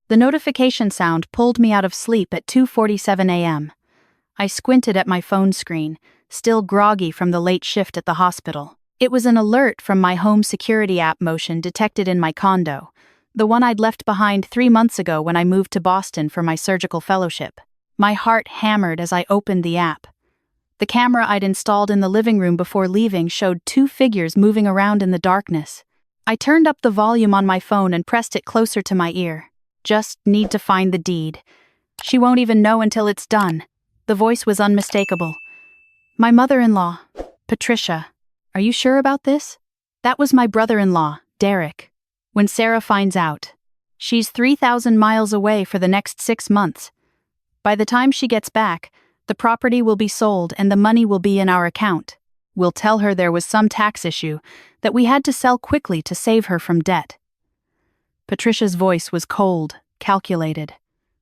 The notification sound pulled me out of sleep at 2:47 a.m. I squinted at my phone screen, still groggy from the late shift at the hospital. It was an alert from my home security app motion detected in my condo, the one I'd left behind 3 months ago when I moved to Boston for my surgical fellowship. My heart hammered as I opened the app. The camera I'd installed in the living room before leaving showed 2 figures moving around in the darkness. I turned up the volume on my phone and pressed it closer to my ear. Just need to find the deed. She won't even know until it's done. The voice was unmistakable. My mother-in-law, Patricia. Are you sure about this? That was my brother-in-law, Derek. When Sarah finds out, she's 3,000 miles away for the next 6 months. By the time she gets back, the property will be sold and the money will be in our account. We'll tell her there was some tax issue, that we had to sell quickly to save her from debt. Patricia's voice was cold, calculated.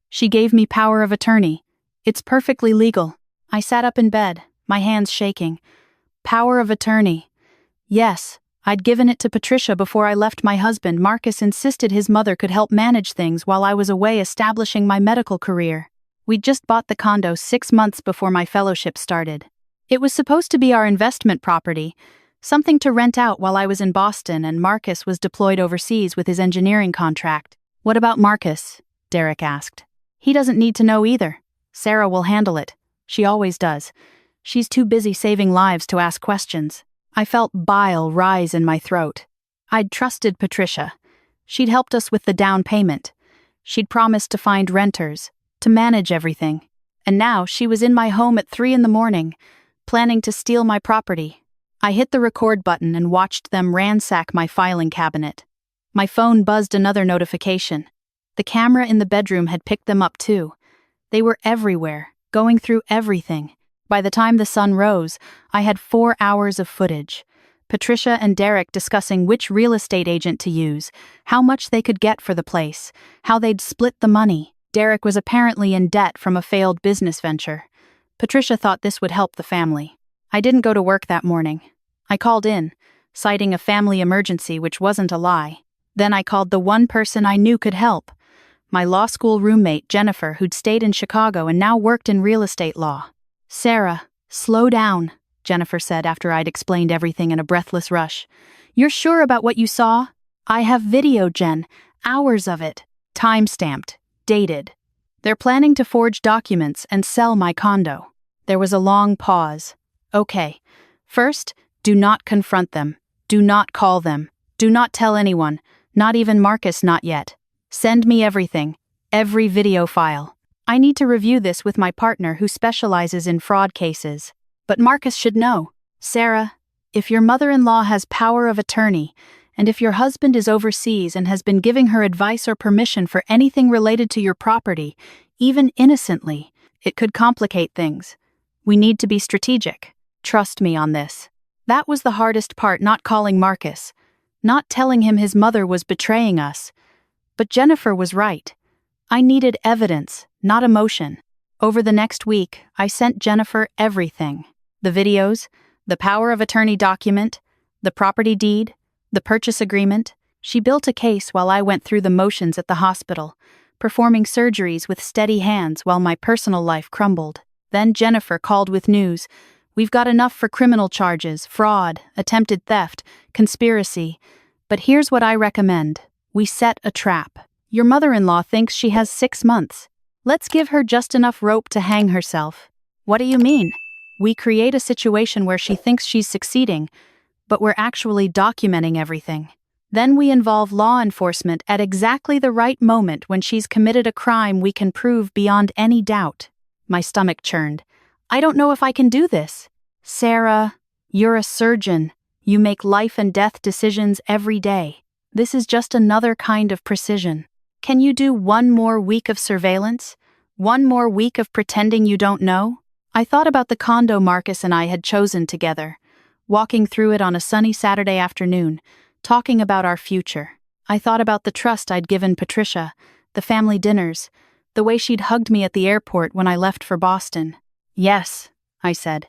She gave me power of attorney. It's perfectly legal. I sat up in bed, my hands shaking. Power of attorney. Yes, I'd given it to Patricia before I left my husband. Marcus insisted his mother could help manage things while I was away establishing my medical career. We'd just bought the condo 6 months before my fellowship started. It was supposed to be our investment property, something to rent out while I was in Boston and Marcus was deployed overseas with his engineering contract. What about Marcus? Derek asked. He doesn't need to know either. Sarah will handle it. She always does. She's too busy saving lives to ask questions. I felt bile rise in my throat. I'd trusted Patricia. She'd helped us with the down payment. She'd promised to find renters, to manage everything. And now she was in my home at 3 a.m, planning to steal my property. I hit the record button and watched them ransack my filing cabinet. My phone buzzed another notification. The camera in the bedroom had picked them up too. They were everywhere, going through everything. By the time the sun rose, I had 4 hours of footage. Patricia and Derek discussing which real estate agent to use, how much they could get for the place, how they'd split the money. Derek was apparently in debt from a failed business venture. Patricia thought this would help the family. I didn't go to work that morning. I called in, citing a family emergency, which wasn't a lie. Then I called the one person I knew could help. My law school roommate, Jennifer, who'd stayed in Chicago and now worked in real estate law. Sarah, slow down, Jennifer said after I'd explained everything in a breathless rush. You're sure about what you saw? I have video, Jen. Hours of it. Time-stamped. Dated. They're planning to forge documents and sell my condo. There was a long pause. Okay. First, do not confront them. Do not call them. Do not tell anyone. Not even Marcus, not yet. Send me everything. Every video file. I need to review this with my partner who specializes in fraud cases. But Marcus should know. Sarah, if your mother-in-law has power of attorney, and if your husband is overseas and has been giving her advice or permission for anything related to your property, even innocently, it could complicate things. We need to be strategic. Trust me on this. That was the hardest part, not calling Marcus, not telling him his mother was betraying us. But Jennifer was right. I needed evidence, not emotion. Over the next week, I sent Jennifer everything. The videos, the power of attorney document, the property deed, the purchase agreement. She built a case while I went through the motions at the hospital, performing surgeries with steady hands while my personal life crumbled. Then Jennifer called with news. We've got enough for criminal charges, fraud, attempted theft, conspiracy. But here's what I recommend. We set a trap. Your mother-in-law thinks she has 6 months. Let's give her just enough rope to hang herself. What do you mean? We create a situation where she thinks she's succeeding, but we're actually documenting everything. Then we involve law enforcement at exactly the right moment when she's committed a crime we can prove beyond any doubt. My stomach churned. I don't know if I can do this. Sarah, you're a surgeon. You make life and death decisions every day. This is just another kind of precision. Can you do 1 more week of surveillance? 1 more week of pretending you don't know? I thought about the condo Marcus and I had chosen together, walking through it on a sunny Saturday afternoon, talking about our future. I thought about the trust I'd given Patricia, the family dinners, the way she'd hugged me at the airport when I left for Boston. Yes, I said.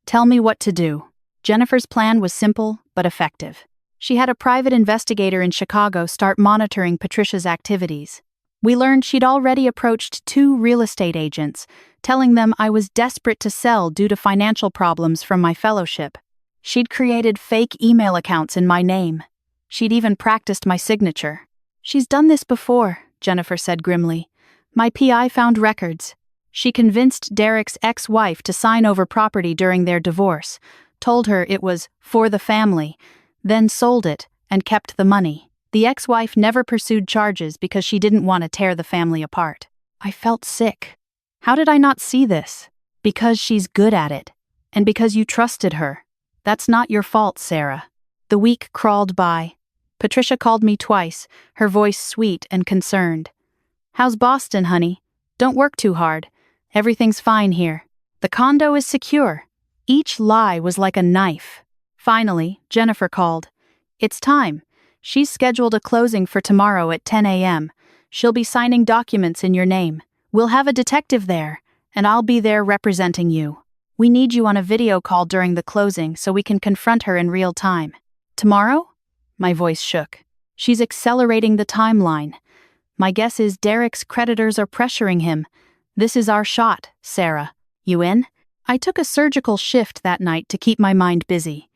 Tell me what to do. Jennifer's plan was simple but effective. She had a private investigator in Chicago start monitoring Patricia's activities. We learned she'd already approached 2 real estate agents, telling them I was desperate to sell due to financial problems from my fellowship. She'd created fake email accounts in my name. She'd even practiced my signature. "She's done this before," Jennifer said grimly. "My PI found records. She convinced Derek's ex-wife to sign over property during their divorce, told her it was for the family, then sold it and kept the money. The ex-wife never pursued charges because she didn't want to tear the family apart." I felt sick. How did I not see this? Because she's good at it. And because you trusted her. That's not your fault, Sarah. The week crawled by. Patricia called me twice, her voice sweet and concerned. "How's Boston, honey? Don't work too hard. Everything's fine here. The condo is secure." Each lie was like a knife. Finally, Jennifer called. "It's time. She's scheduled a closing for tomorrow at 10 a.m. She'll be signing documents in your name. We'll have a detective there, and I'll be there representing you. We need you on a video call during the closing so we can confront her in real time." "Tomorrow?" My voice shook. "She's accelerating the timeline. My guess is Derek's creditors are pressuring him. This is our shot, Sarah. You in?" I took a surgical shift that night to keep my mind busy.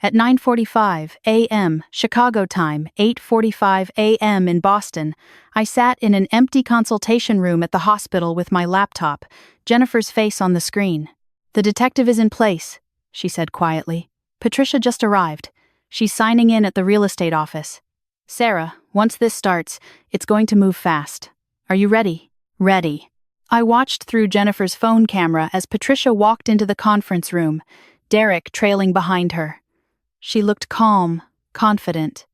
At 9:45 a.m. Chicago time, 8:45 a.m. in Boston, I sat in an empty consultation room at the hospital with my laptop, Jennifer's face on the screen. "The detective is in place," she said quietly. "Patricia just arrived. She's signing in at the real estate office. Sarah, once this starts, it's going to move fast. Are you ready?" "Ready." I watched through Jennifer's phone camera as Patricia walked into the conference room, Derek trailing behind her. She looked calm, confident.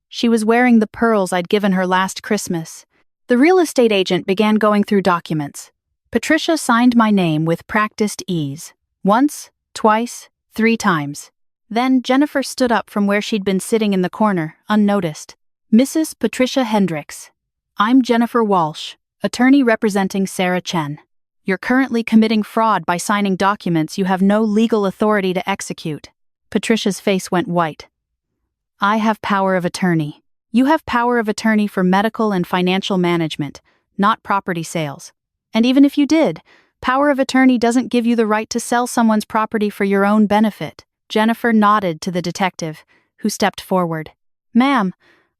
She was wearing the pearls I'd given her last Christmas. The real estate agent began going through documents. Patricia signed my name with practiced ease. Once, twice, 3 times. Then Jennifer stood up from where she'd been sitting in the corner, unnoticed. "Mrs. Patricia Hendricks, I'm Jennifer Walsh, attorney representing Sarah Chen. You're currently committing fraud by signing documents you have no legal authority to execute." Patricia's face went white. "I have power of attorney. You have power of attorney for medical and financial management, not property sales. And even if you did, power of attorney doesn't give you the right to sell someone's property for your own benefit." Jennifer nodded to the detective, who stepped forward. "Ma'am,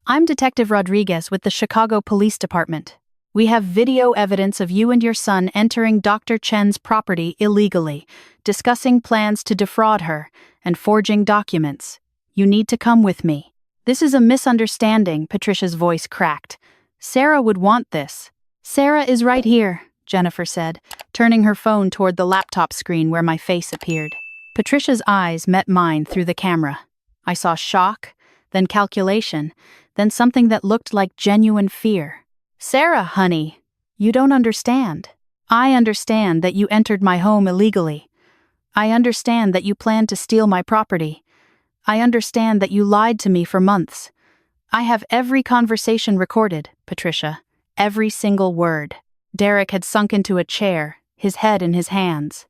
I'm Detective Rodriguez with the Chicago Police Department. We have video evidence of you and your son entering Dr. Chen's property illegally, discussing plans to defraud her, and forging documents. You need to come with me." "This is a misunderstanding," Patricia's voice cracked. "Sarah would want this." "Sarah is right here," Jennifer said, turning her phone toward the laptop screen where my face appeared. Patricia's eyes met mine through the camera. I saw shock, then calculation, then something that looked like genuine fear. "Sarah, honey, you don't understand. I understand that you entered my home illegally. I understand that you planned to steal my property. I understand that you lied to me for months. I have every conversation recorded, Patricia. Every single word." Derek had sunk into a chair, his head in his hands.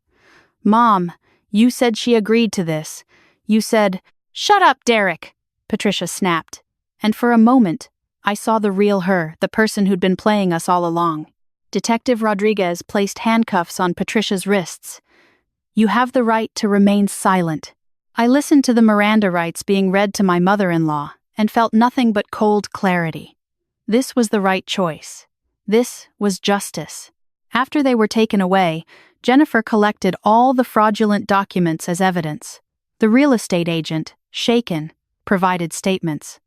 "Mom, you said she agreed to this. You said—" "Shut up, Derek!" Patricia snapped. And for a moment, I saw the real her, the person who'd been playing us all along. Detective Rodriguez placed handcuffs on Patricia's wrists. "You have the right to remain silent." I listened to the Miranda rights being read to my mother-in-law and felt nothing but cold clarity. This was the right choice. This was justice. After they were taken away, Jennifer collected all the fraudulent documents as evidence. The real estate agent, shaken, provided statements.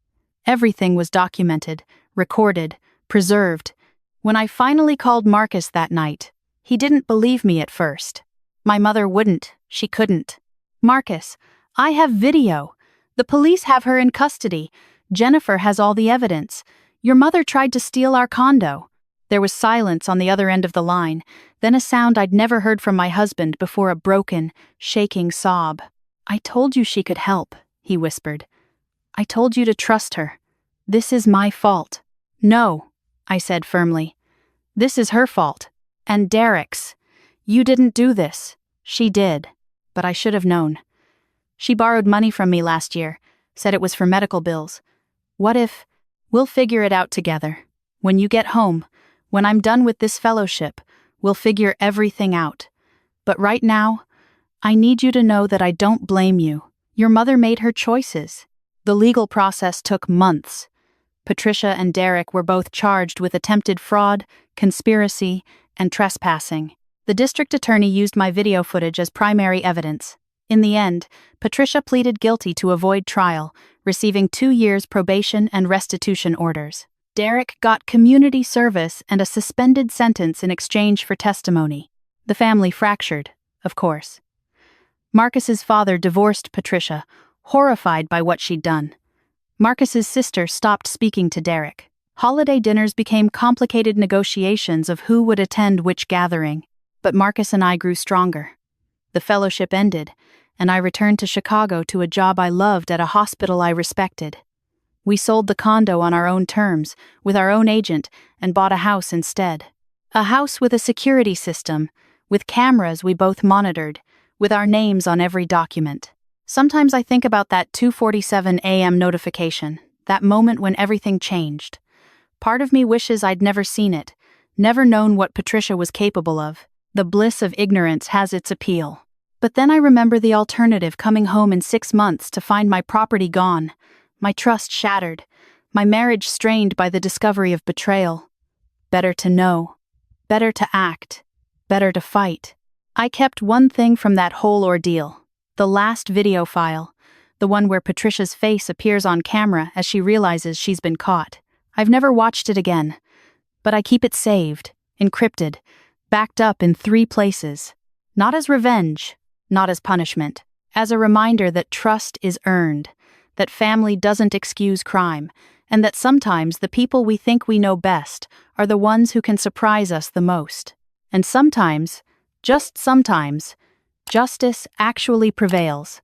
Everything was documented, recorded, preserved. When I finally called Marcus that night, he didn't believe me at first. My mother wouldn't. She couldn't. "Marcus, I have video. The police have her in custody. Jennifer has all the evidence. Your mother tried to steal our condo." There was silence on the other end of the line, then a sound I'd never heard from my husband before, a broken, shaking sob. "I told you she could help," he whispered. "I told you to trust her. This is my fault." "No," I said firmly. "This is her fault. And Derek's. You didn't do this." "She did. But I should have known. She borrowed money from me last year, said it was for medical bills. What if— We'll figure it out together. When you get home, When I'm done with this fellowship, we'll figure everything out. But right now, I need you to know that I don't blame you. Your mother made her choices. The legal process took months. Patricia and Derek were both charged with attempted fraud, conspiracy, and trespassing. The district attorney used my video footage as primary evidence. In the end, Patricia pleaded guilty to avoid trial, receiving 2 years probation and restitution orders. Derek got community service and a suspended sentence in exchange for testimony. The family fractured, of course. Marcus's father divorced Patricia, horrified by what she'd done. Marcus's sister stopped speaking to Derek. Holiday dinners became complicated negotiations of who would attend which gathering, but Marcus and I grew stronger. The fellowship ended, and I returned to Chicago to a job I loved at a hospital I respected. We sold the condo on our own terms, with our own agent, and bought a house instead. A house with a security system, with cameras we both monitored, with our names on every document. Sometimes I think about that 2:47 a.m. notification, that moment when everything changed. Part of me wishes I'd never seen it, never known what Patricia was capable of. The bliss of ignorance has its appeal. But then I remember the alternative, coming home in 6 months to find my property gone, my trust shattered, my marriage strained by the discovery of betrayal. Better to know. Better to act. Better to fight. I kept one thing from that whole ordeal. The last video file. The one where Patricia's face appears on camera as she realizes she's been caught. I've never watched it again. But I keep it saved, encrypted, backed up in 3 places. Not as revenge, not as punishment. As a reminder that trust is earned, that family doesn't excuse crime, and that sometimes the people we think we know best are the ones who can surprise us the most. And sometimes, just sometimes, justice actually prevails.